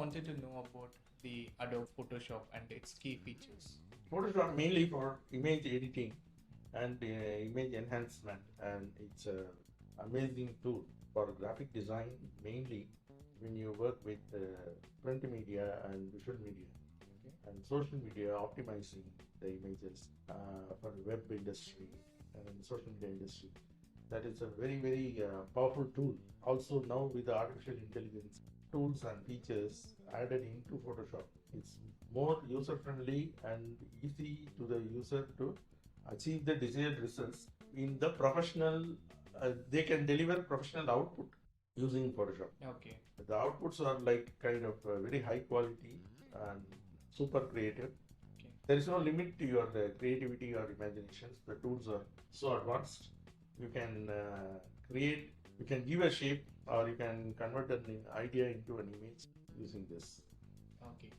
wanted to know about the Adobe Photoshop and its key features. Photoshop mainly for image editing and image enhancement, and it's a amazing tool for graphic design, mainly when you work with print media and visual media. Okay. And social media, optimizing the images for the web industry and social media industry. That is a very powerful tool. Also now with the artificial intelligence tools and features added into Photoshop, it's more user friendly and easy to the user to achieve the desired results in the professional. They can deliver professional output using Photoshop. Okay. The outputs are like kind of very high quality and super creative. Okay. There is no limit to your creativity or imaginations. The tools are so advanced. You can create, you can give a shape, or you can convert an idea into an image using this. Okay.